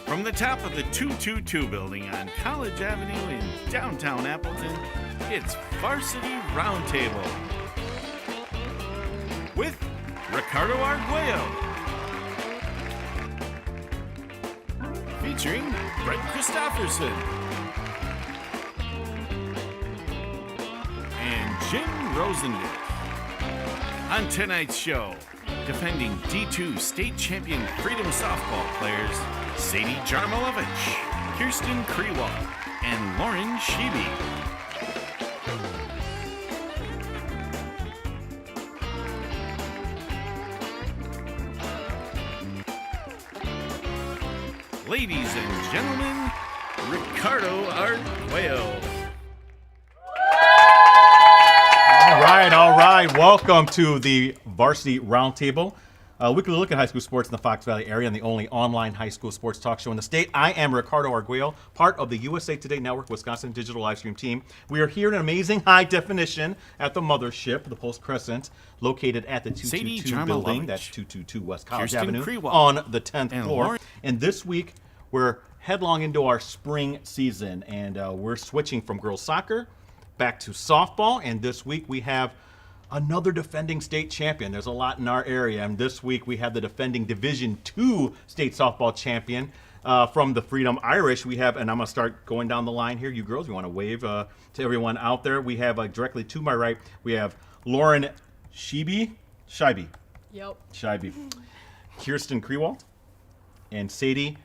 From the top of the 222 building on College Avenue in downtown Appleton, it's Varsity Roundtable with Ricardo Arguello, featuring Christopherson and Jim Rosandick. On tonight's show, defending D2 state champion freedom softball players Sadie Jarmolowicz, Kierstin Kriewaldt, and Lauren Scheibe. Ladies and gentlemen, Ricardo Arguello. All right. Welcome to the Varsity Roundtable, a weekly look at high school sports in the Fox Valley area and the only online high school sports talk show in the state. I am Ricardo Arguello, part of the USA Today Network Wisconsin Digital Livestream team. We are here in amazing high definition at the mothership, the Post Crescent, located at the 222 building. That's 222 West College Avenue on the 10th floor. And this week, we're headlong into our spring season, and we're switching from girls soccer back to softball. And this week, we have another defending state champion. There's a lot in our area, and this week we have the defending Division II state softball champion from the Freedom Irish. We have, and I'm going to start going down the line here. You girls, we want to wave to everyone out there. We have directly to my right, we have Lauren Scheibe. Yep. Scheibe. Kierstin Kriewaldt and Sadie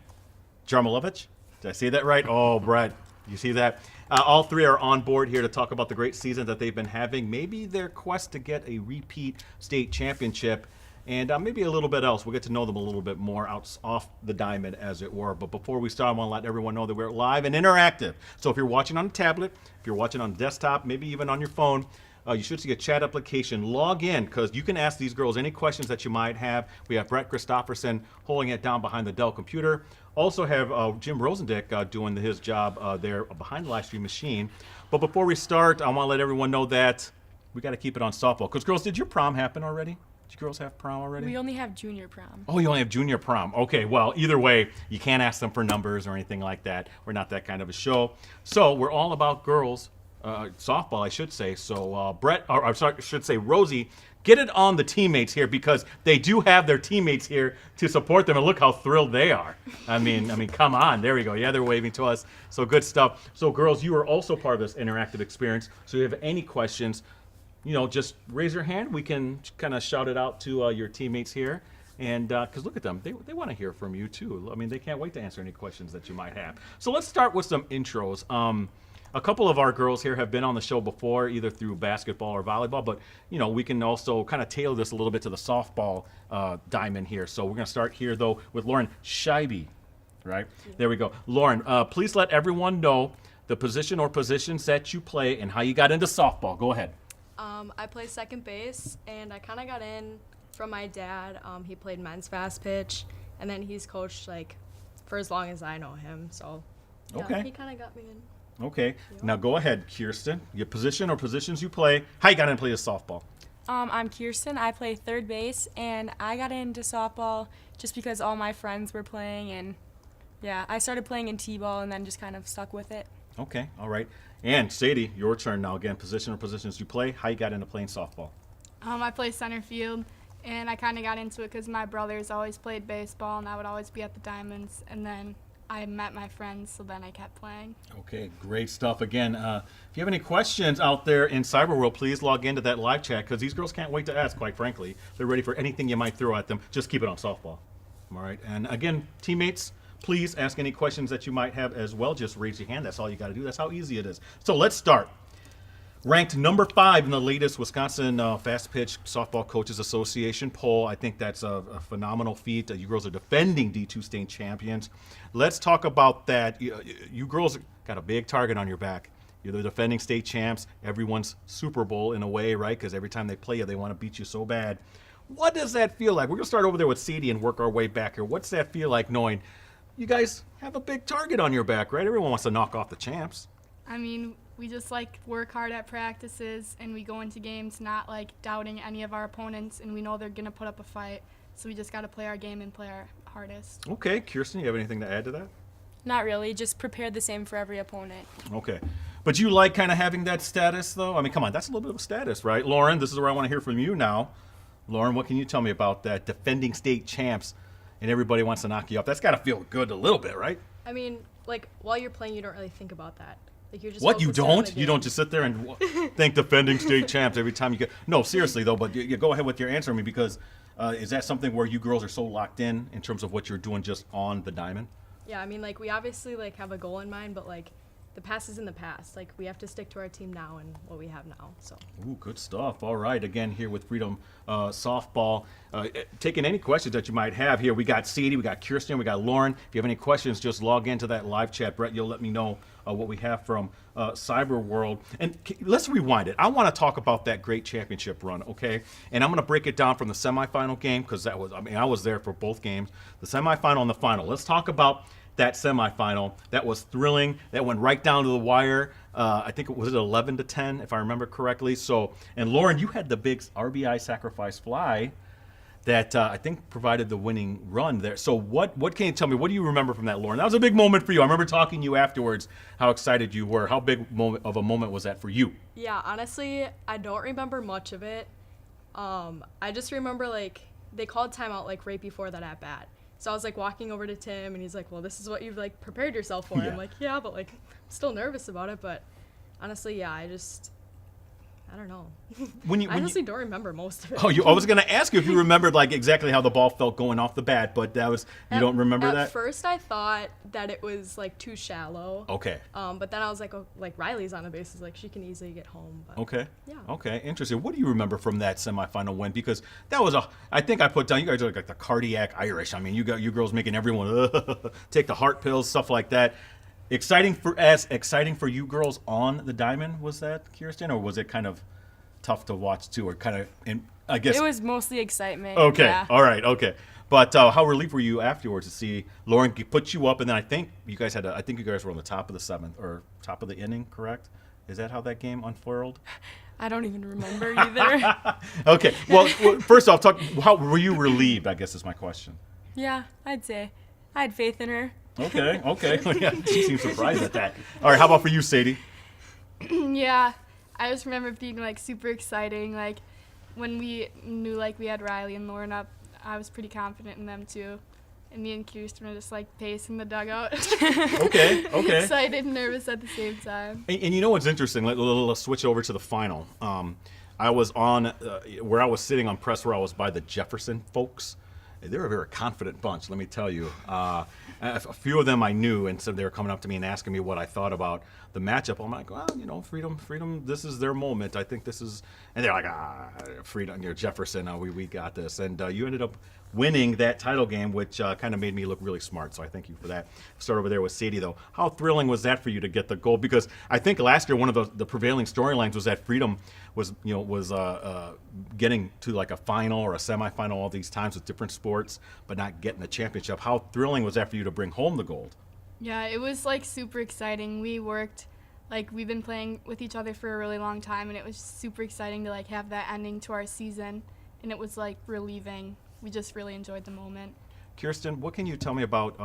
Jarmolowicz. Did I say that right? Oh, Brett, you see that? All three are on board here to talk about the great season that they've been having, maybe their quest to get a repeat state championship, and maybe a little bit else. We'll get to know them a little bit more off the diamond, as it were. But before we start, I want to let everyone know that we're live and interactive. So if you're watching on a tablet, if you're watching on desktop, maybe even on your phone, you should see a chat application. Log in, because you can ask these girls any questions that you might have. We have Brett Christopherson holding it down behind the Dell computer. Also have Jim Rosandick doing his job there behind the live stream machine. But before we start, I want to let everyone know that we got to keep it on softball. Because, girls, did your prom happen already? Did you girls have prom already? We only have junior prom. Oh, you only have junior prom. Okay, well, either way, you can't ask them for numbers or anything like that. We're not that kind of a show. So we're all about girls. Softball, I should say. So Brett, or I should say Rosie, get it on the teammates here, because they do have their teammates here to support them, and look how thrilled they are. I mean, come on. There we go. Yeah, they're waving to us. So good stuff. So girls, you are also part of this interactive experience. So if you have any questions, just raise your hand. We can kind of shout it out to your teammates here. And because look at them, they want to hear from you too. I mean, they can't wait to answer any questions that you might have. So let's start with some intros. A couple of our girls here have been on the show before, either through basketball or volleyball, but we can also kind of tailor this a little bit to the softball diamond here. So we're going to start here, though, with Lauren Scheibe, right? There we go. Lauren, please let everyone know the position or positions that you play and how you got into softball. Go ahead. I play second base, and I kind of got in from my dad. He played men's fast pitch, and then he's coached for as long as I know him. So yeah, okay. He kind of got me in. Okay. Yep. Now go ahead, Kierstin. Your position or positions you play. How you got in to play this softball? I'm Kierstin. I play third base, and I got into softball just because all my friends were playing, and yeah, I started playing in t-ball and then just kind of stuck with it. Okay. All right. And Sadie, your turn now. Again, position or positions you play. How you got into playing softball? I play center field, and I kind of got into it because my brothers always played baseball, and I would always be at the Diamonds, and then I met my friends, so then I kept playing. Okay, great stuff. Again, if you have any questions out there in cyber world, please log into that live chat, because these girls can't wait to ask, quite frankly. They're ready for anything you might throw at them. Just keep it on softball. All right. And again, teammates, please ask any questions that you might have as well. Just raise your hand. That's all you got to do. That's how easy it is. So let's start. Ranked number 5 in the latest Wisconsin Fast Pitch Softball Coaches Association poll. I think that's a phenomenal feat. You girls are defending D2 state champions. Let's talk about that. You girls got a big target on your back. You're the defending state champs. Everyone's Super Bowl in a way, right? Because every time they play you, they want to beat you so bad. What does that feel like? We're going to start over there with Sadie and work our way back here. What's that feel like knowing you guys have a big target on your back, right? Everyone wants to knock off the champs. I mean, we just work hard at practices, and we go into games not doubting any of our opponents, and we know they're going to put up a fight. So we just got to play our game and play our hardest. Okay, Kierstin, you have anything to add to that? Not really, just prepare the same for every opponent. Okay. But you like kind of having that status, though? I mean, come on, that's a little bit of a status, right? Lauren, this is where I want to hear from you now. Lauren, what can you tell me about that defending state champs and everybody wants to knock you up? That's got to feel good a little bit, right? I mean, like, while you're playing, you don't really think about that. Like, you're just What, you focused on the don't? You game. don't just sit there and think defending state champs every time you get... No, seriously, though, but you go ahead with your answer, I mean, because is that something where you girls are so locked in terms of what you're doing just on the diamond? Yeah, I mean, like, we obviously, like, have a goal in mind, but, like, the past is in the past. Like, we have to stick to our team now and what we have now, so. Ooh, good stuff. All right, again, here with Freedom Softball. Taking any questions that you might have here. We got Sadie, we got Kierstin, we got Lauren. If you have any questions, just log into that live chat. Brett, you'll let me know what we have from Cyber World. And let's rewind it. I want to talk about that great championship run, okay? And I'm going to break it down from the semifinal game, because that was, I mean, I was there for both games. The semifinal and the final. Let's talk about that semifinal. That was thrilling. That went right down to the wire. I think it was 11-10, if I remember correctly. So, and Lauren, you had the big RBI sacrifice fly that I think provided the winning run there. So what can you tell me? What do you remember from that, Lauren? That was a big moment for you. I remember talking to you afterwards, how excited you were. How big of a moment was that for you? Yeah, honestly, I don't remember much of it. I just remember, like, they called timeout, like, right before that at bat. So I was, like, walking over to Tim, and he's like, well, this is what you've, like, prepared yourself for. Yeah. I'm like, yeah, but, like, I'm still nervous about it. But honestly, yeah, I don't know. I honestly don't remember most of it. Oh, I was going to ask you if you remembered, like, exactly how the ball felt going off the bat, but that was, you don't remember that? At first, I thought that it was, like, too shallow. Okay. But then I was like, oh, like, Riley's on the bases. Like, she can easily get home. But Okay. Yeah. Okay. Interesting. What do you remember from that semifinal win? Because that was I think I put down, you guys are like the cardiac Irish. I mean, you girls making everyone take the heart pills, stuff like that. Exciting for you girls on the diamond, was that, Kierstin, or was it kind of tough to watch too, or kind of, I guess It was mostly excitement. okay, Yeah. all right, okay. But how relieved were you afterwards to see Lauren put you up, and then I think you guys were on the top of the seventh or top of the inning, correct? Is that how that game unfurled? I don't even remember either. Okay. Well, first off, how were you relieved? I guess is my question. Yeah, I'd say. I had faith in her. Okay. Yeah, she seems surprised at that. All right. How about for you, Sadie? Yeah, I just remember it being, like, super exciting. Like, when we knew, like, we had Riley and Lauren up, I was pretty confident in them too. And me and Kierstin were just, like, pacing the dugout. Okay. Excited and nervous at the same time. And you know what's interesting? Let's switch over to the final. I was on where I was sitting on press row. I was by the Jefferson folks. They're a very confident bunch, let me tell you. A few of them I knew, and so they were coming up to me and asking me what I thought about the matchup. I'm like, well, you know, Freedom, this is their moment. I think this is, and they're like, Freedom, Jefferson, we got this. And you ended up winning that title game, which kind of made me look really smart. So I thank you for that. Start over there with Sadie, though. How thrilling was that for you to get the gold? Because I think last year one of the prevailing storylines was that Freedom was getting to like a final or a semifinal all these times with different sports, but not getting a championship. How thrilling was that for you to bring home the gold? Yeah, it was, like, super exciting. We worked, like, we've been playing with each other for a really long time, and it was super exciting to, like, have that ending to our season, and it was, like, relieving. We just really enjoyed the moment. Kierstin, what can you tell me about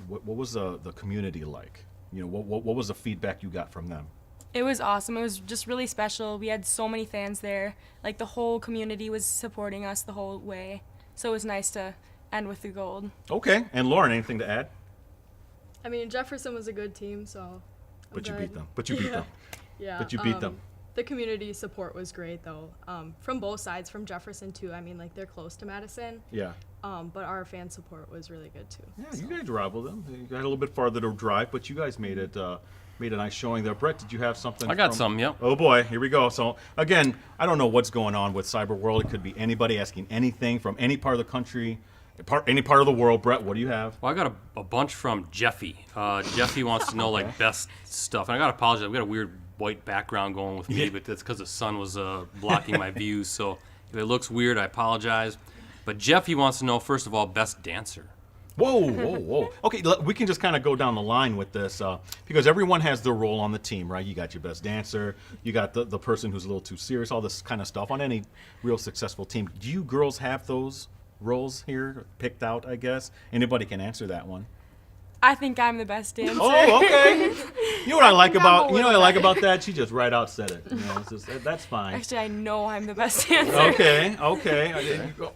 what was the community like? You know, what was the feedback you got from them? It was awesome. It was just really special. We had so many fans there. Like, the whole community was supporting us the whole way. So it was nice to end with the gold. Okay. And Lauren, anything to add? I mean, Jefferson was a good team, so. But you I'm beat good. them. But you beat them. Yeah. But you beat them. The community support was great, though, from both sides, from Jefferson, too. I mean, like, they're close to Madison. Yeah. But our fan support was really good, too. Yeah, you guys rivaled them. You got a little bit farther to drive, but you guys made a nice showing there. Brett, did you have something? I got some, yep. Oh, boy. Here we go. So, again, I don't know what's going on with Cyber World. It could be anybody asking anything from any part of the country, any part of the world. Brett, what do you have? Well, I got a bunch from Jeffy. Jeffy wants to know, like, best stuff. And I got to apologize. I've got a weird white background going with me, but that's because the sun was blocking my views. So if it looks weird, I apologize. But Jeffy wants to know, first of all, best dancer. Whoa. Okay, we can just kind of go down the line with this because everyone has their role on the team, right? You got your best dancer, you got the person who's a little too serious, all this kind of stuff on any real successful team. Do you girls have those roles here picked out, I guess. Anybody can answer that one. I think I'm the best dancer. Oh, okay. You know what I like think I'm about a you know what I little like bit. about that? She just right out said it. You know, it's just, that's fine. Actually, I know I'm the best dancer. Okay.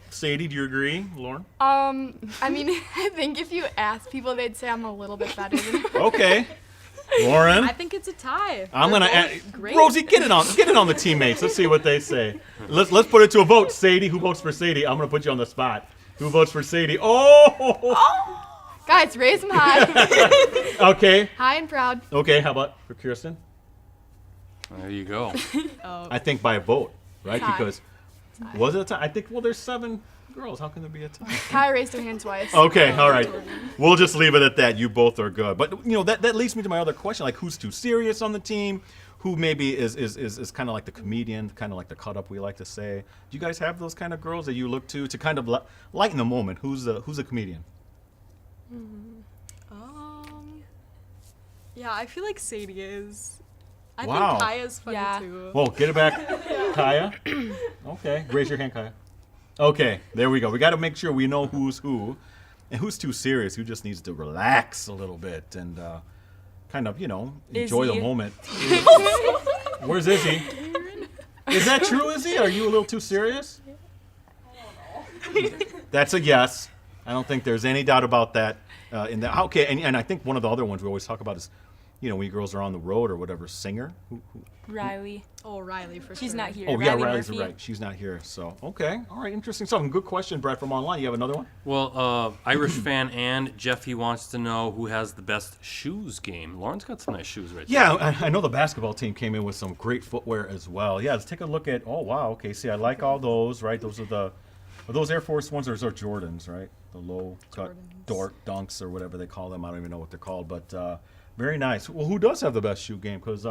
Sadie, do you agree, Lauren? I mean, I think if you ask people, they'd say I'm a little bit better than Okay. Lauren? I think it's a tie. I'm They're gonna both great. Rosie, get it on the teammates. Let's see what they say. Let's put it to a vote. Sadie, who votes for Sadie? I'm gonna put you on the spot. Who votes for Sadie? Oh. Guys, raise them high. Okay. High and proud. Okay. How about for Kierstin? There you go. I think by a vote, right? Tie. Because was it a tie? I think. Well, there's 7 girls. How can there be a tie? Kai raised her hand twice. Okay, all right. We'll just leave it at that. You both are good. But that leads me to my other question, like who's too serious on the team? Who maybe is kind of like the comedian, kind of like the cut up we like to say. Do you guys have those kind of girls that you look to kind of lighten the moment? Who's a comedian? Yeah, I feel like Sadie is. I Wow. think Kaya's funny Yeah. too. Whoa, get it back. Kaya? Okay, raise your hand, Kaya. Okay, there we go. We got to make sure we know who's who. And who's too serious, who just needs to relax a little bit and kind of, enjoy the Izzy. moment. Where's Izzy? Is that true, Izzy? Are you a little too serious? That's a yes. I don't think there's any doubt about that. In that, okay, and I think one of the other ones we always talk about is, when you girls are on the road or whatever, singer. Who? Riley. Oh, Riley for sure. She's not here. Oh, yeah, Riley Riley's Murphy. right. She's not here. So, okay. All right, interesting stuff. Good question, Brett, from online. You have another one? Well, Irish fan and Jeffy wants to know who has the best shoes game. Lauren's got some nice shoes right there. Yeah, I know the basketball team came in with some great footwear as well. Yeah, let's take a look at, oh, wow. Okay, see, I like all those, right? Those are those Air Force Ones or are Jordans, right? The low-cut dunks or whatever they call them. I don't even know what they're called, but very nice. Well, who does have the best shoe game? Because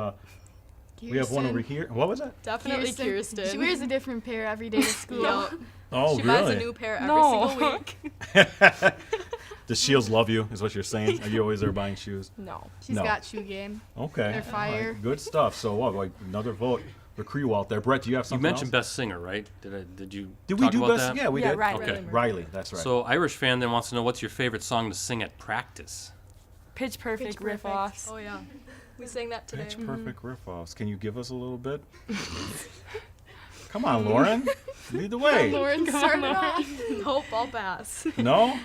we have one over here. What was that? Definitely Kierstin. She wears a different pair every day to school. Yup. Oh, She really? buys a new pair every No. single week. Does Shields love you, is what you're saying? Are you always there buying shoes? No. She's No. got shoe game. Okay. They're All right. fire. Good stuff. So, like another vote for Kriewaldt there. Brett, do you have You something mentioned else? best singer, right? Did you Did we talk do about best? that? Yeah, we Yeah, did. Riley. Okay. Riley, that's right. So Irish fan then wants to know what's your favorite song to sing at practice? Pitch perfect Pitch riff perfect. offs. Oh yeah, we sang that today. Pitch perfect riff-offs. Can you give us a little bit? Come on, Lauren. Lead the way. Lauren, start it off. Nope, I'll pass. No?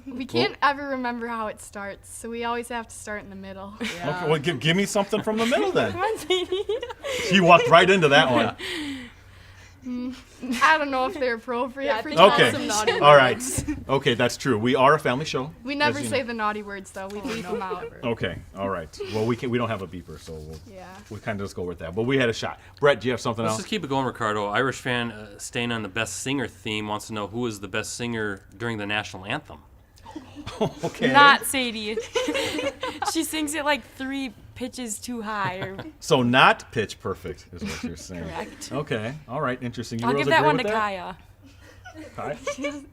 We can't ever remember how it starts, so we always have to start in the middle. Yeah. Okay, well, give me something from the middle then. Come on, Sadie. He walked right into that one. I don't know if they're appropriate Yeah, I for think Okay. that's some naughty All right. words. Okay, that's true. We are a family show. We never as you say know. the naughty words though. We leave them out. Okay, all right. Well, we don't have a beeper, so Yeah. we'll kind of just go with that. But we had a shot. Brett, do you have something Let's else? just keep it going, Ricardo. Irish fan staying on the best singer theme wants to know who is the best singer during the national anthem. Okay. Not Sadie. She sings it like 3 pitches too high. Or So not pitch perfect is what you're saying. correct. Okay. All right. Interesting. You I'll girls give that agree one with to that? Kaya. Kai?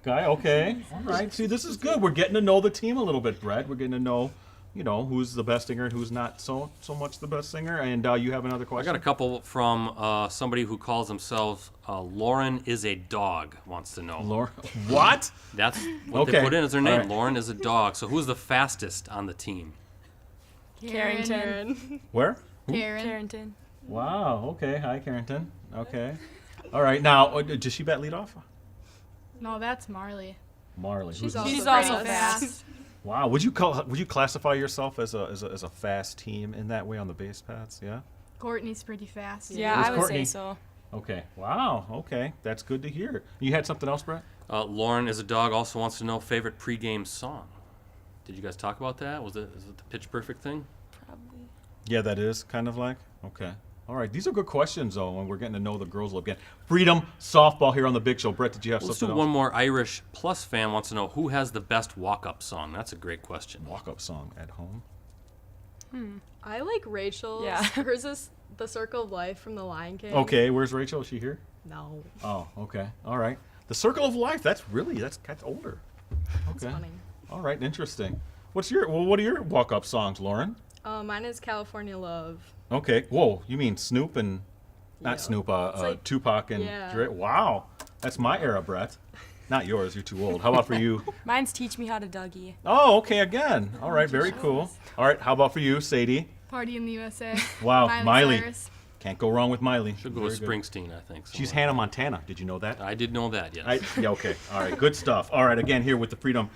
Kai, okay. All right. See, this is good. We're getting to know the team a little bit, Brett. We're getting to know, who's the best singer and who's not so much the best singer. And you have another I question? got a couple from somebody who calls themselves Lauren is a dog wants to know. Lauren. What? That's what Okay. they put in as their All name. right. Lauren is a dog. So who's the fastest on the team? Carrington. Where? Karen. Carrington. Wow. Okay. Hi, Carrington. Okay. All right. Now, does she bat lead off? No, that's Marley. Marley. She's Who's also She's fast. also fast. Wow. Would you classify yourself as a fast team in that way on the base paths? Yeah. Courtney's pretty fast. Yeah, Who's I would Courtney? say so. Okay. Wow. Okay. That's good to hear. You had something else, Brett? Lauren is a dog also wants to know favorite pregame song. Did you guys talk about that? Is it the Pitch Perfect thing? Probably. Yeah, that is kind of like. Okay. All right. These are good questions, though, and we're getting to know the girls a little bit. Freedom softball here on the Big Show. Brett, did you have Let's something do else? one more. Irish Plus fan wants to know who has the best walk-up song. That's a great question. Walk-up song at home. I like Rachel's. Yeah. Hers is The Circle of Life from The Lion King. Okay. Where's Rachel? Is she here? No. Oh, okay. All right. The Circle of Life. That's older. It's Okay. funny. All right. Interesting. What are your walk-up songs, Lauren? Mine is California Love. Okay. Whoa. You mean Snoop and not Yeah. Snoop? like- Tupac and yeah. Dre. Wow. That's my era, Brett. Not yours. You're too old. How about for you? Mine's teach me how to Dougie. Oh, okay. Again. All right. Very cool. All right. How about for you, Sadie? Party in the USA. Wow, Miley. Cyrus. Can't go wrong with Miley. Should go with Springsteen, I think. She's somewhere. Hannah Montana. Did you know that? I did know that, yes. Yeah, okay. All right, good stuff. All right, again, here with the Freedom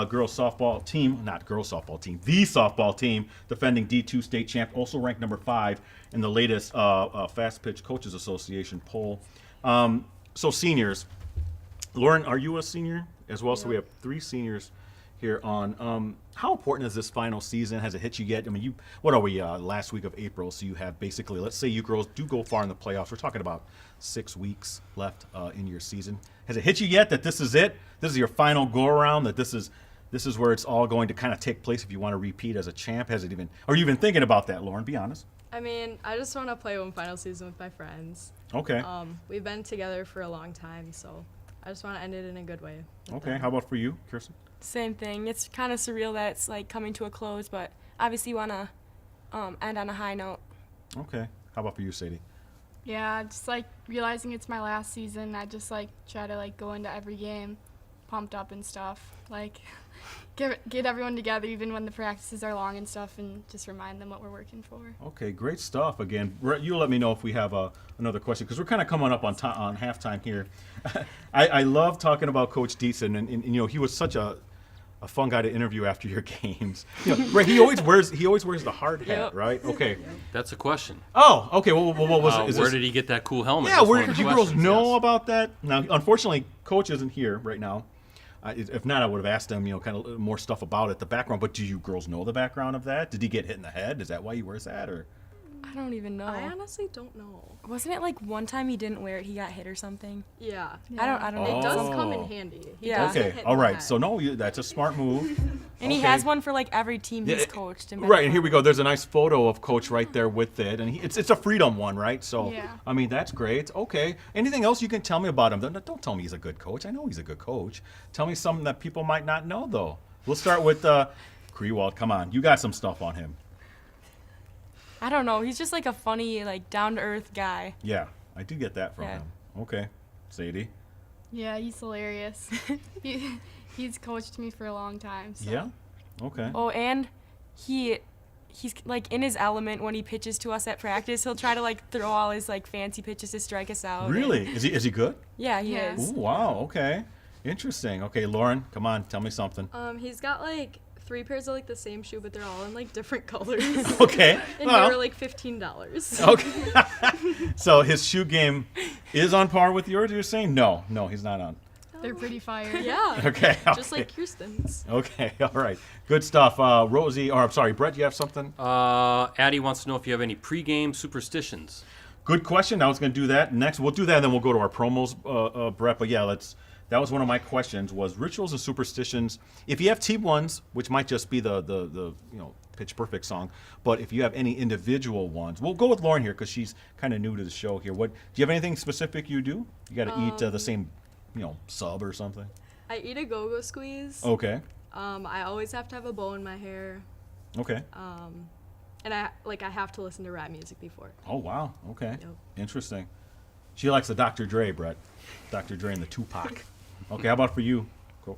girls softball team, not girls softball team, the softball team, defending D2 state champ, also ranked number 5 in the latest Fast Pitch Coaches Association poll. So seniors, Lauren, are you a senior as well? So we have 3 seniors here on. How important is this final season? Has it hit you yet? I mean, what are we, last week of April, so you have basically, let's say you girls do go far in the playoffs. We're talking about 6 weeks left in your season. Has it hit you yet that this is it? This is your final go-around, that this is where it's all going to kind of take place if you want to repeat as a champ? Has it even, are you even thinking about that, Lauren? Be honest. I mean, I just want to play one final season with my friends. Okay. We've been together for a long time, so I just want to end it in a good way. Okay. How about for you, Kierstin? Same thing. It's kind of surreal that it's like coming to a close, but obviously you want to end on a high note. Okay. How about for you, Sadie? Yeah, just like realizing it's my last season, I just like try to like go into every game pumped up and stuff. Like get everyone together even when the practices are long and stuff, and just remind them what we're working for. Okay, great stuff. Again, you let me know if we have another question, because we're kind of coming up on halftime here. I love talking about Coach Deason, and you know, he was such a fun guy to interview after your games. You know, right, he always wears the hard hat, Yep. right? Okay. That's a question. Oh, okay. Well, what was it? Is Where this- did he get that cool helmet? Yeah, That's one where of did the you girls questions, know yes. about that? Now, unfortunately, Coach isn't here right now. If not, I would have asked him, you know, kind of more stuff about it, the background. But do you girls know the background of that? Did he get hit in the head? Is that why he wears that, or? I don't even know. I honestly don't know. Wasn't it like one time he didn't wear it, he got hit or something? Yeah. I don't know. It does Oh. come in handy. He Yeah. does get Okay, hit all in the right. head. So no, that's a smart move. And he Okay. has one for like every team he's Yeah, coached. And been Right, a and here we part go. There's a nice photo of Coach right there with it, and it's a Freedom one, right? So, Yeah. I mean, that's great. Okay. Anything else you can tell me about him? Don't tell me he's a good coach. I know he's a good coach. Tell me something that people might not know, though. We'll start with Kriewaldt. Come on, you got some stuff on him. I don't know. He's just like a funny, like down to earth guy. Yeah, I do get that from Yeah. him. Okay, Sadie. Yeah, he's hilarious. He's coached me for a long time. So. Yeah. Okay. Oh, and he's like in his element when he pitches to us at practice. He'll try to like throw all his like fancy pitches to strike us out. Really? Is he good? Yeah, he Yeah. is. Ooh, wow. Okay. Interesting. Okay, Lauren, come on, tell me something. He's got like 3 pairs of like the same shoe, but they're all in like different colors. Okay. And well, they were like $15. Okay. So his shoe game is on par with yours, you're saying? No, he's not on. They're pretty fire. Yeah. Okay. Just like Kierstin's. Okay, all right. Good stuff. Rosie, or I'm sorry, Brett, you have something? Addie wants to know if you have any pregame superstitions. Good question. I was going to do that next. We'll do that, and then we'll go to our promos, Brett. But yeah, that was one of my questions, was rituals and superstitions. If you have team ones, which might just be the you know, Pitch Perfect song, but if you have any individual ones, we'll go with Lauren here because she's kind of new to the show here. Do you have anything specific you do? You got to eat the same, you know, sub or something? I eat a go-go squeeze. Okay. I always have to have a bow in my hair. Okay. And I have to listen to rap music before. Oh, wow. Okay. Yep. Interesting. She likes the Dr. Dre, Brett. Dr. Dre and the Tupac. Okay, how about for you?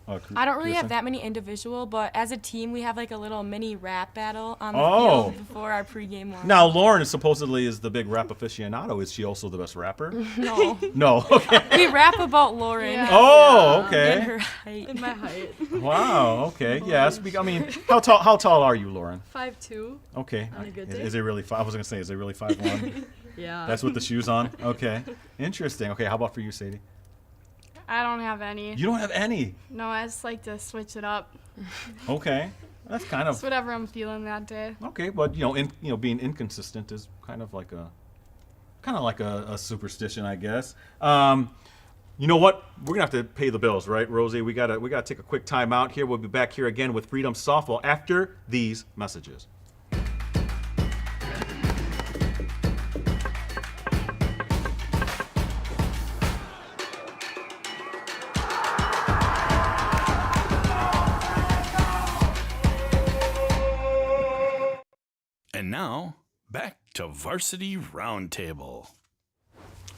I don't really have Kierstin? that many individual, but as a team, we have like a little mini rap battle on the Oh. field before our pregame one. Now, Lauren supposedly is the big rap aficionado. Is she also the best rapper? No. No. Okay. We rap about Lauren Yeah. Oh, and okay. her height. In my height. Wow. Okay. Yes. I mean, how tall are you, Lauren? 5'2". Okay. On a good Is day. it really? I was gonna say, is it really 5'1"? Yeah. That's with the shoes on. Okay. Interesting. Okay. How about for you, Sadie? I don't have any. You don't have any. No, I just like to switch it up. Okay. That's kind It's of whatever I'm feeling that day. okay, but being inconsistent is kind of like a superstition, I guess. You know what? We're gonna have to pay the bills, right, Rosie? We gotta take a quick time out here. We'll be back here again with Freedom Softball after these messages. And now, back to Varsity Roundtable.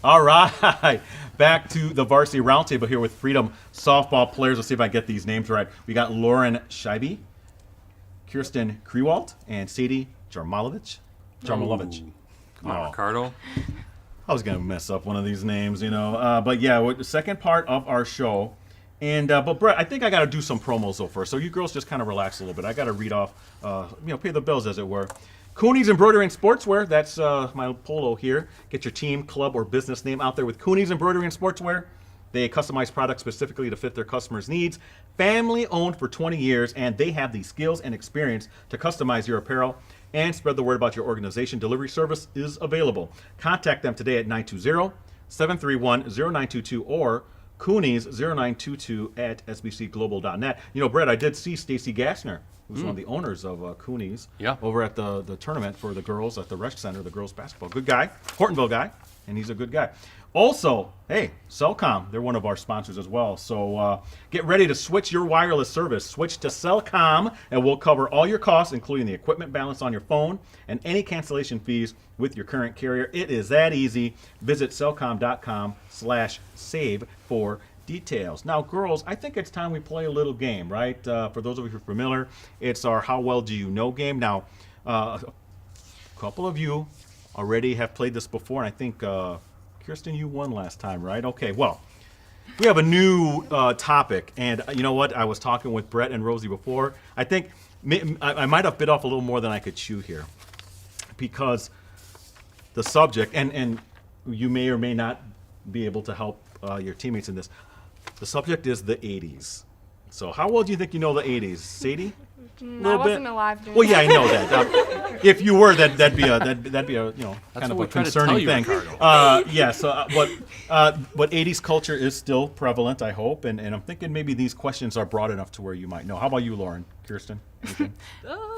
All right. Back to the Varsity Roundtable here with Freedom softball players. Let's see if I get these names right. We got Lauren Scheibe, Kierstin Kriewaldt, and Sadie Jarmolowicz. Come on, Ricardo. I was going to mess up one of these names, But yeah, the second part of our show. And but Brett, I think I got to do some promos though first. So you girls just kind of relax a little bit. I got to read off, pay the bills as it were. Cooney's Embroidery and Sportswear. That's my polo here. Get your team, club, or business name out there with Cooney's Embroidery and Sportswear. They customize products specifically to fit their customers' needs. Family owned for 20 years, and they have the skills and experience to customize your apparel and spread the word about your organization. Delivery service is available. Contact them today at 920-731-0922 or Coonies0922@sbcglobal.net. Brett, I did see Stacy Gassner, who's one of the owners of Coonies, over at the tournament for the girls at the Resch Center, the girls basketball. Good guy, Hortonville guy, and he's a good guy. Also, hey, Cellcom, they're one of our sponsors as well. So get ready to switch your wireless service. Switch to Cellcom, and we'll cover all your costs, including the equipment balance on your phone and any cancellation fees with your current carrier. It is that easy. Visit cellcom.com/save for details. Now, girls, I think it's time we play a little game, right? For those of you who are familiar, it's our How Well Do You Know game. Now, a couple of you already have played this before, and I think, Kierstin, you won last time, right? Okay, well, we have a new topic, and you know what? I was talking with Brett and Rosie before. I think I might have bit off a little more than I could chew here, because the subject, and you may or may not be able to help your teammates in this. The subject is the 80s. So how well do you think you know the 80s? Sadie? I wasn't alive during Well, yeah, I know that. If you were, that'd be a kind of a concerning thing. But 80s culture is still prevalent, I hope, and I'm thinking maybe these questions are broad enough to where you might know. How about you, Lauren? Kierstin?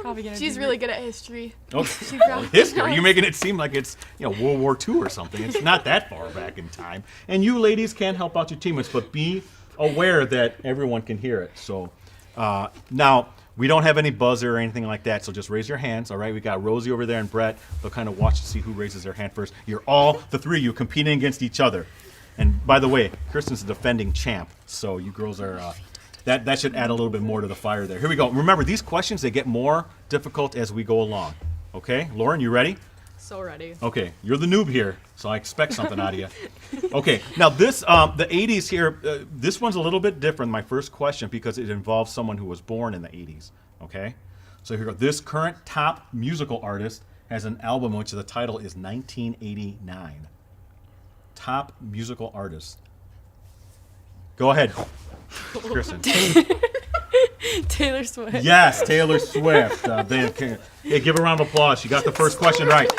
Probably gonna She's be really good at history. History? You're making it seem like it's World War II or something. It's not that far back in time. And you ladies can help out your teammates, but be aware that everyone can hear it. So now, we don't have any buzzer or anything like that, so just raise your hands, all right? We got Rosie over there and Brett. They'll kind of watch to see who raises their hand first. You're all, the three of you, competing against each other. And by the way, Kierstin's a defending champ, so you girls are, that should add a little bit more to the fire there. Here we go. Remember, these questions, they get more difficult as we go along, okay? Lauren, you ready? So ready. Okay, you're the noob here, so I expect something out of you. Okay, now this, the 80s here, this one's a little bit different, my first question, because it involves someone who was born in the 80s, okay? So here we go. This current top musical artist has an album which the title is 1989. Top musical artist. Go ahead, Kierstin. Taylor Swift. Yes, Taylor Swift. Hey, give a round of applause. She got the first question right.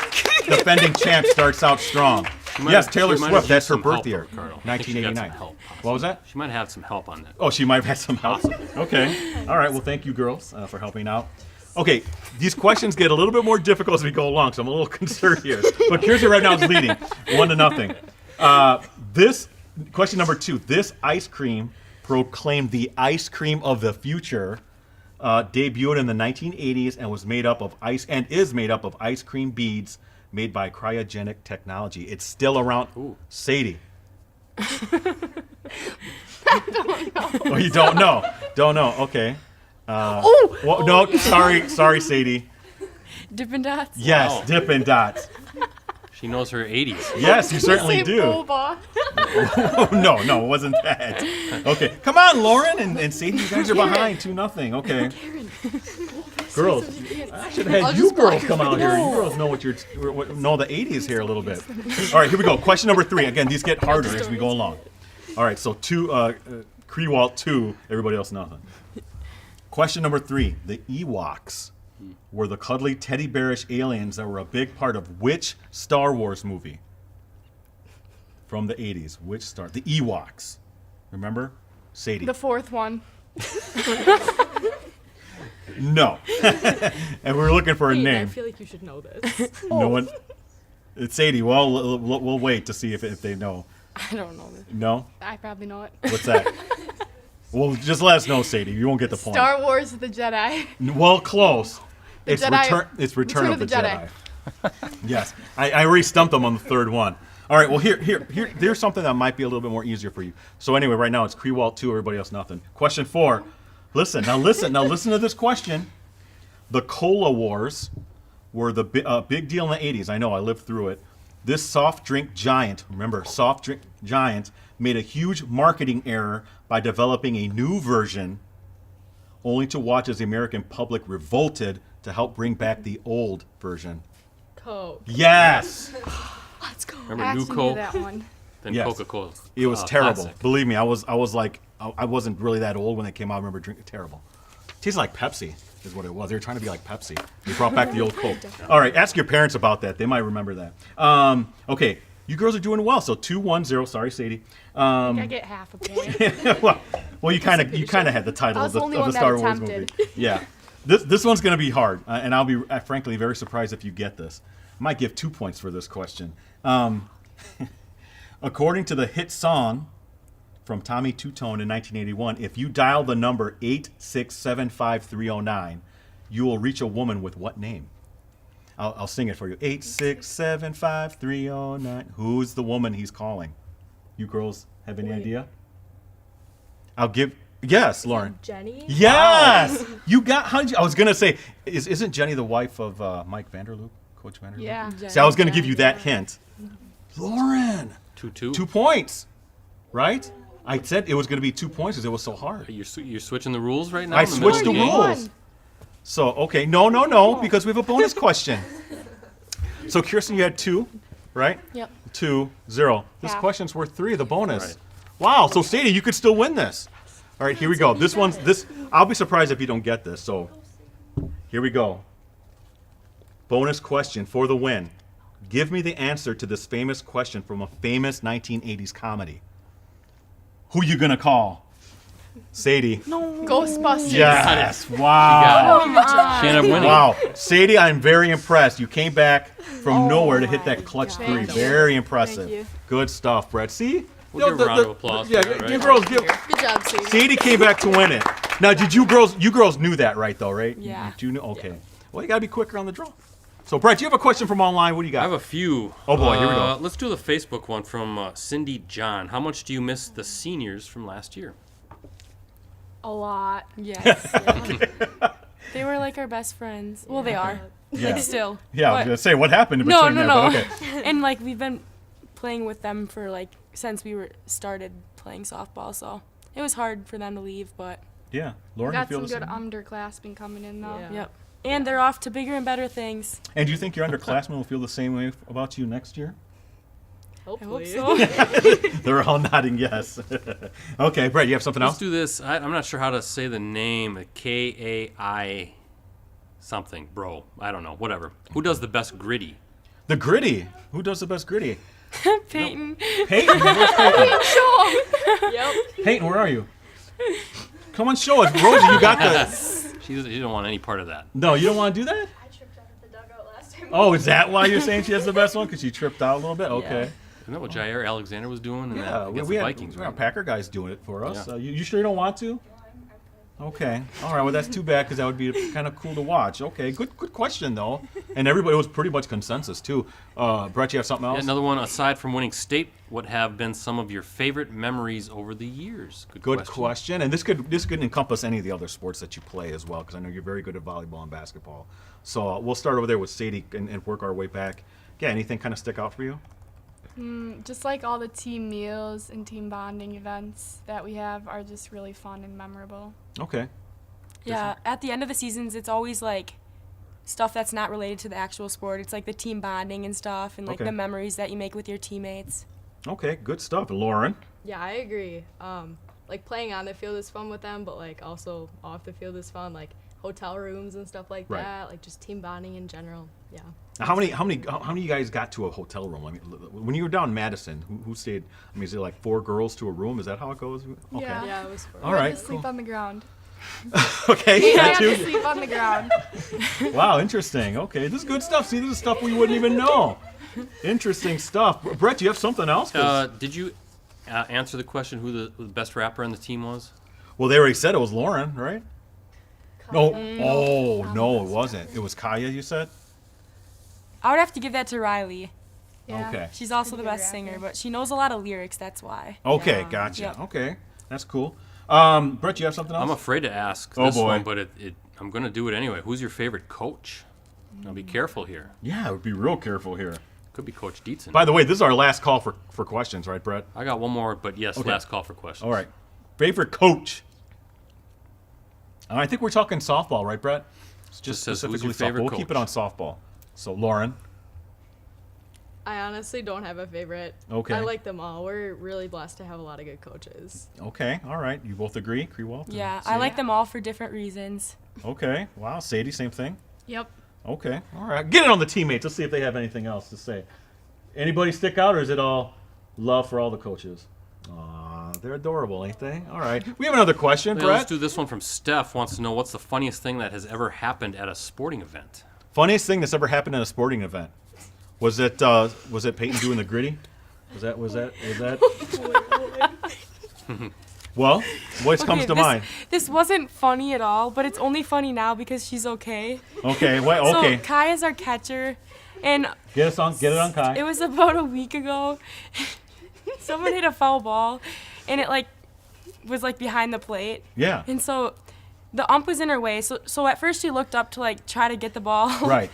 Defending champ starts out strong. Yes, Taylor Swift. That's her birth year, 1989. What was that? She might have some help on that. Oh, she might have had some help. Okay. All right. Well, thank you, girls, for helping out. Okay, these questions get a little bit more difficult as we go along, so I'm a little concerned here. But Kierstin right now is leading, 1-0. This question number 2. This ice cream, proclaimed the ice cream of the future, debuted in the 1980s and was made up of is made up of ice cream beads made by cryogenic technology. It's still around. Ooh. Sadie. I don't know. Oh, you don't know? Don't know. Okay. Well, no, sorry, Sadie. Dippin' Dots. Yes, Wow. Dippin' Dots. She knows her 80s. Yes, you certainly Say do. boba. No, it wasn't that. Okay, come on, Lauren and Sadie, you guys are behind 2-0. Okay. Girls, I should have had you girls come out here. You girls know know the 80s here a little bit. All right, here we go. Question number 3. Again, these get harder as we go along. All right, so Kriewaldt 2, everybody else nothing. Question number 3. The Ewoks were the cuddly teddy bearish aliens that were a big part of which Star Wars movie? From the 80s. Which Star? The Ewoks. Remember? Sadie. The 4th one. No. And we're looking for a Wait, I name. feel like you should know this. No one. It's Sadie. Well, we'll wait to see if they know. I don't know this. No? I probably know it. What's that? Well, just let us know, Sadie. You won't get the point. Star Wars: The Jedi. Well, close. It's Jedi- Return of the Jedi. Yes, I already stumped them on the third one. All right, well, here's something that might be a little bit more easier for you. So anyway, right now it's Kriewaldt 2, everybody else nothing. Question 4. Listen to this question. The Cola Wars were the big deal in the 80s. I know, I lived through it. This soft drink giant, remember, soft drink giant, made a huge marketing error by developing a new version, only to watch as the American public revolted to help bring back the old version. Coke. Yes! Let's go. Remember I New actually knew Coke? that one. Then Yes. Coca-Cola. It was terrible. Classic. Believe me, I was like, I wasn't really that old when they came out. I remember drinking terrible. It tasted like Pepsi, is what it was. They were trying to be like Pepsi. They brought back the old Coke. All right, ask your parents about that. They might remember that. Okay, you girls are doing well. So 2-1-0. Sorry, Sadie. I get half a point. well, you kind of had the title I of was the, the only of the one Star that Wars movie. attempted. Yeah, this one's going to be hard, and I'll be frankly very surprised if you get this. I might give 2 points for this question. According to the hit song from Tommy Two-Tone in 1981, if you dial the number 8675309, you will reach a woman with what name? I'll sing it for you. 8675309. Who's the woman he's calling? You girls have any idea? I'll give. Yes, Lauren. Jenny? Yes. You got. How did you? I was gonna say, isn't Jenny the wife of Mike Vanderloop, Coach Vanderloop? Yeah. See, I was gonna give you that hint. Lauren. 2-2. 2 points, right? I said it was going to be 2 points because it was so hard. You're switching the rules right now? I in the middle switched of the game? rules. So, okay. No, because we have a bonus question. So, Kierstin, you had 2, right? Yep. 2-0. This Half. question's worth 3, the bonus. Right. Wow. So, Sadie, you could still win this. All right, here we go. This. I'll be surprised if you don't get this. So, here we go. Bonus question for the win. Give me the answer to this famous question from a famous 1980s comedy. Who you gonna call? Sadie. Ghostbusters. Yes. You Wow. got it. She ended up winning. Wow. Sadie, I'm very impressed. You came back from nowhere to hit that clutch 3. Thank you. Very impressive. Thank you. Good stuff, Brett. See? We'll give a round of applause for Yeah, that, right? you girls give. Good job, Sadie. Sadie came back to win it. Now, did you girls knew that, right, though, right? Yeah. You knew? Okay. Well, you got to be quicker on the draw. So, Brett, do you have a question from online? What do you I got? have a few. Oh, boy, here we go. Let's do the Facebook one from Cindy John. How much do you miss the seniors from last year? A lot. Yes. They were like our best friends. Well, they are. Yeah. Like still. Yeah, I was But- going to say, what happened in No, between no, there? no. But okay. And like we've been playing with them for like since we started playing softball, so it was hard for them to leave, but Yeah. We Lauren, you got feel some the good same? underclassmen coming in though. Yeah. yep. And they're off to bigger and better things. And do you think your underclassmen will feel the same way about you next year? I hope Hopefully. so. They're all nodding yes. Okay, Brett, you have something Let's else? do this. I'm not sure how to say the name. K-A-I something, bro. I don't know. Whatever. Who does the best gritty? The gritty. Who does the best gritty? Peyton. Peyton. Where's Peyton? Yep. Peyton, where are you? Come on, show us. Rosie, you got the... She don't want any part of that. No, you don't want to do that? I tripped out at the dugout last time. Oh, is that why you're saying she has the best one? Because she tripped out a little bit? Okay. Isn't that what Jair Alexander was doing? Yeah, Against we the had Vikings, we right? had Packer guys doing it for us. Yeah. You sure you don't want to? Okay. All right. Well, that's too bad because that would be kind of cool to watch. Okay. Good question though. And everybody, it was pretty much consensus too. Brett, you have something else? Yeah, another one. Aside from winning state, what have been some of your favorite memories over the years? Good question. And this could encompass any of the other sports that you play as well, because I know you're very good at volleyball and basketball. So we'll start over there with Sadie and work our way back. Yeah. Anything kind of stick out for you? Just like all the team meals and team bonding events that we have are just really fun and memorable. Okay. Yeah, at the end of the seasons, it's always like stuff that's not related to the actual sport. It's like the team bonding and stuff, and like Okay. the memories that you make with your teammates. Okay. Good stuff. Lauren. Yeah, I agree. Like playing on the field is fun with them, but like also off the field is fun. Like hotel rooms and stuff like Right. that. Like just team bonding in general. Yeah. Now, how many of you guys got to a hotel room? I mean, when you were down in Madison, who stayed? I mean, is it like 4 girls to a room? Is that how it goes? Okay. Yeah. Yeah, it was fun. All We had right. to sleep Cool. on the ground. Okay. I That had to too? sleep on the ground. Wow. Interesting. Okay. This is good stuff. See, this is stuff we wouldn't even know. Interesting stuff. Brett, do you have something else? 'Cause- Did you answer the question who the best rapper on the team was? well, they already said it was Lauren, right? No. Oh no, it wasn't. It was Kaya. You said. I would have to give that to Riley. Yeah. Okay. She's also Pretty the good best singer, rapper. but she knows a lot of lyrics. That's why. Okay, Yeah. gotcha. Yep. Okay, that's cool. Brett, you have something else? I'm afraid to ask Oh, this boy. one, but I'm going to do it anyway. Who's your favorite coach? Now be careful here. Yeah, I would be real careful here. Could be Coach Dietzen. By the way, this is our last call for questions, right, Brett? I got one more, but yes, Okay. last call for questions. All right. Favorite coach? I think we're talking softball, right, Brett? It's Just says, who's specifically your favorite softball. We'll keep it on coach? softball. So, Lauren. I honestly don't have a favorite. Okay. I like them all. We're really blessed to have a lot of good coaches. Okay, all right. You both agree, Kriewaldt? and Yeah, I Sadie? like them all for different reasons. Okay. Wow, Sadie, same thing? Yep. Okay, all right. Get it on the teammates. Let's see if they have anything else to say. Anybody stick out, or is it all love for all the coaches? Aw, they're adorable, ain't they? All right. We have another question, Yeah, let's Brett. do this one from Steph. Wants to know what's the funniest thing that has ever happened at a sporting event. Funniest thing that's ever happened at a sporting event. Was it Peyton doing the gritty? Was that Well, what comes Okay, to mind? This wasn't funny at all, but it's only funny now because she's okay. Okay, well, okay. So Kai is our catcher, and Get it on Kai. it was about a week ago. Someone hit a foul ball, and it was behind the plate. Yeah. And so the ump was in her way. So at first she looked up to try to get the ball. Right.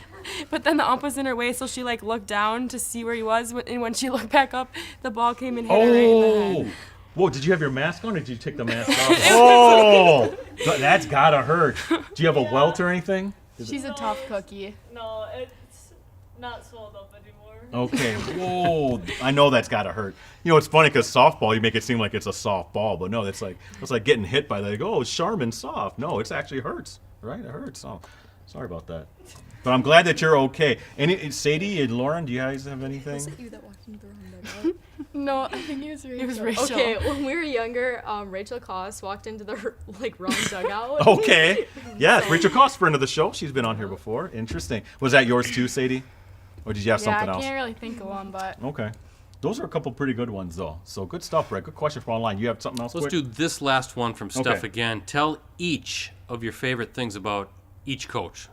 But then the ump was in her way, so she looked down to see where he was. And when she looked back up, the ball came and hit her right in the Oh. head. Whoa, did you have your mask on or did you take the mask off? Oh, that's gotta hurt. Do you have a welt or anything? She's a tough cookie. No, it's not swelled up anymore. Okay. Whoa. I know that's gotta hurt. You know, it's funny because softball, you make it seem like it's a soft ball, but no, it's like getting hit by that. They go, oh, Charmin's soft. No, it actually hurts. Right? It hurts. Oh, sorry about that. But I'm glad that you're okay. Sadie and Lauren, do you guys have anything? Was it you that walked into the wrong dugout? No, I think it was Rachel. It was Rachel. Okay, when we were younger, Rachel Koss walked into the wrong dugout. Okay. Yes, Rachel Koss, friend of the show. She's been on here before. Interesting. Was that yours too, Sadie? Or did you have Yeah, something I else? can't really think of one, but Okay. Those are a couple pretty good ones, though. So good stuff, Brett. Good question from online. You have something else? Let's quick? do this last one from Steph Okay. again. Tell each of your favorite things about each coach.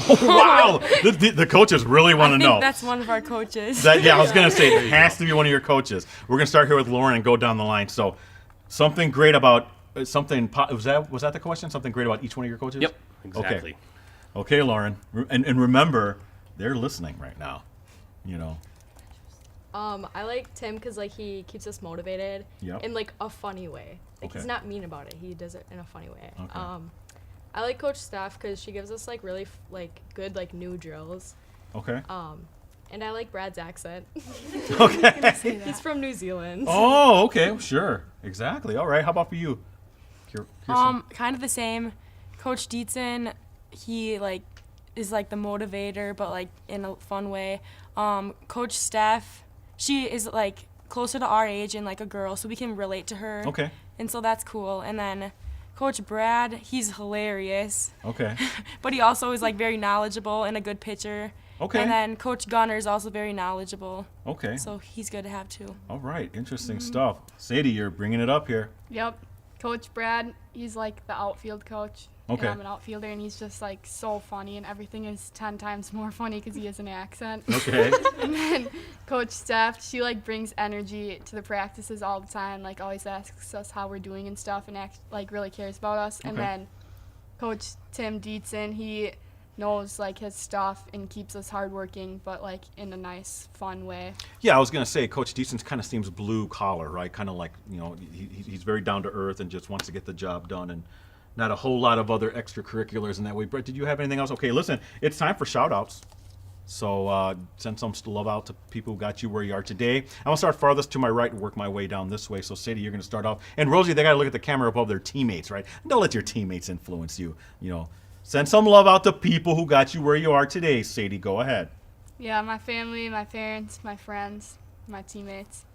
Wow. The coaches really want I to think know. that's one of our coaches. I was going to say, it has to be one of your coaches. We're going to start here with Lauren and go down the line. So something great about was that the question? Something great about each one of your coaches? Yep, exactly. Okay, Lauren. And remember, they're listening right now. You know. I like Tim because he keeps us motivated Yep. in a funny way. Okay. He's not mean about it. He does it in a funny way. Okay. I like Coach Steph because she gives us really good new drills. Okay. And I like Brad's accent. Okay. He's from New Zealand. Oh, okay. Sure. Exactly. All right. How about for you? Kierstin? Kind of the same. Coach Dietzen, he is the motivator, but in a fun way. Coach Steph, she is closer to our age and a girl, so we can relate to her. Okay. And so that's cool. And then Coach Brad, he's hilarious, Okay. but he also is very knowledgeable and a good pitcher. Okay. And then Coach Gunner is also very knowledgeable, Okay. so he's good to have too. All right. Interesting stuff. Sadie, you're bringing it up here. yep. Coach Brad, he's the outfield coach. Okay. And I'm an outfielder, and he's just so funny, and everything is 10 times more funny because he has an accent. Okay. And then Coach Steph, she brings energy to the practices all the time, always asks us how we're doing and stuff, and really cares about us. And Okay. then Coach Tim Dietzen, he knows his stuff and keeps us hardworking, but in a nice, fun way. Yeah, I was gonna say Coach Deason's kind of seems blue collar, right? Kind of he's very down to earth and just wants to get the job done, and not a whole lot of other extracurriculars in that way. Brett, did you have anything else? Okay, listen, it's time for shout outs. So send some love out to people who got you where you are today. I'm gonna start farthest to my right and work my way down this way. So Sadie, you're gonna start off, and Rosie, they gotta look at the camera above their teammates, right? Don't let your teammates influence you. Send some love out to people who got you where you are today. Sadie, go ahead. Yeah, my family, my parents, my friends, my teammates,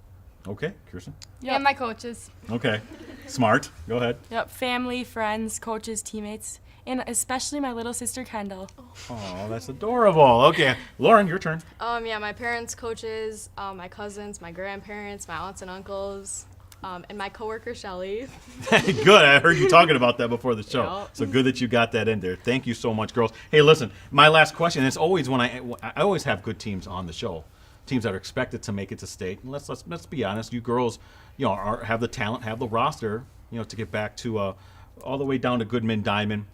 Okay, Kierstin. Yep. and my coaches. Okay, smart. Go ahead. Yep, family, friends, coaches, teammates, and especially my little sister Kendall. Oh, that's adorable. Okay, Lauren, your turn. Yeah, my parents, coaches, my cousins, my grandparents, my aunts and uncles. And my coworker Shelly. Good. I heard you talking about that before the show. Yep. So good that you got that in there. Thank you so much, girls. Hey, listen, my last question is always when I always have good teams on the show, teams that are expected to make it to state. And let's be honest, you girls, have the talent, have the roster, to get back to all the way down to Goodman Diamond.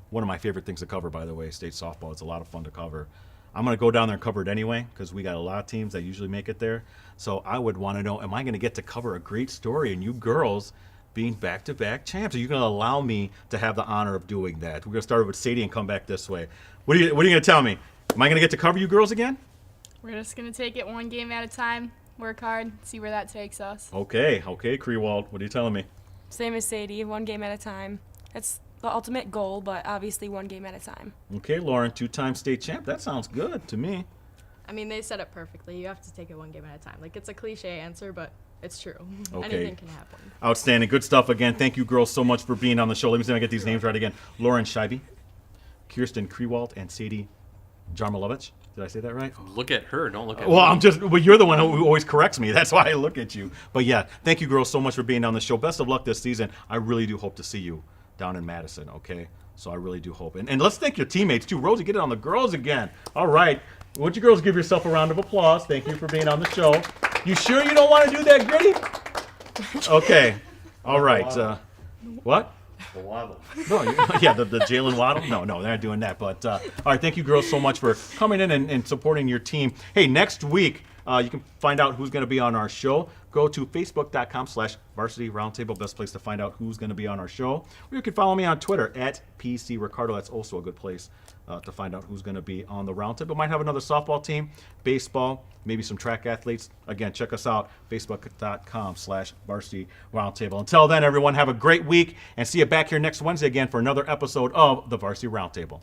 One of my favorite things to cover, by the way, state softball. It's a lot of fun to cover. I'm going to go down there and cover it anyway because we got a lot of teams that usually make it there. So I would want to know, am I going to get to cover a great story and you girls being back-to-back champs? Are you going to allow me to have the honor of doing that? We're going to start with Sadie and come back this way. What are you going to tell me? Am I going to get to cover you girls again? We're just going to take it one game at a time, work hard, see where that takes us. Okay, Kriewaldt, what are you telling me? Same as Sadie, one game at a time. That's the ultimate goal, but obviously one game at a time. Okay, Lauren, 2-time state champ. That sounds good to me. I mean, they said it perfectly. You have to take it one game at a time. Like, it's a cliche answer, but it's true. Okay. Anything can happen. Outstanding. Good stuff again. Thank you, girls, so much for being on the show. Let me see if I get these names right again. Lauren Scheibe, Kierstin Kriewaldt, and Sadie Jarmolowicz. Did I say that right? Look at her. Don't look at Well, me. you're the one who always corrects me. That's why I look at you. But yeah, thank you, girls, so much for being on the show. Best of luck this season. I really do hope to see you down in Madison, okay? So I really do hope. And let's thank your teammates, too. Rosie, get it on the girls again. All right. Why don't you girls give yourself a round of applause? Thank you for being on the show. You sure you don't want to do that, Gritty? Okay. All right. What? The waddle. No, the Jalen Waddle? No, they're not doing that. But, all right, thank you, girls, so much for coming in and supporting your team. Hey, next week, you can find out who's going to be on our show. Go to facebook.com/Varsity Roundtable, best place to find out who's going to be on our show. Or you can follow me on Twitter @PC Ricardo. That's also a good place to find out who's going to be on the Roundtable. Might have another softball team, baseball, maybe some track athletes. Again, check us out, facebook.com/Varsity Roundtable. Until then, everyone, have a great week, and see you back here next Wednesday again for another episode of the Varsity Roundtable.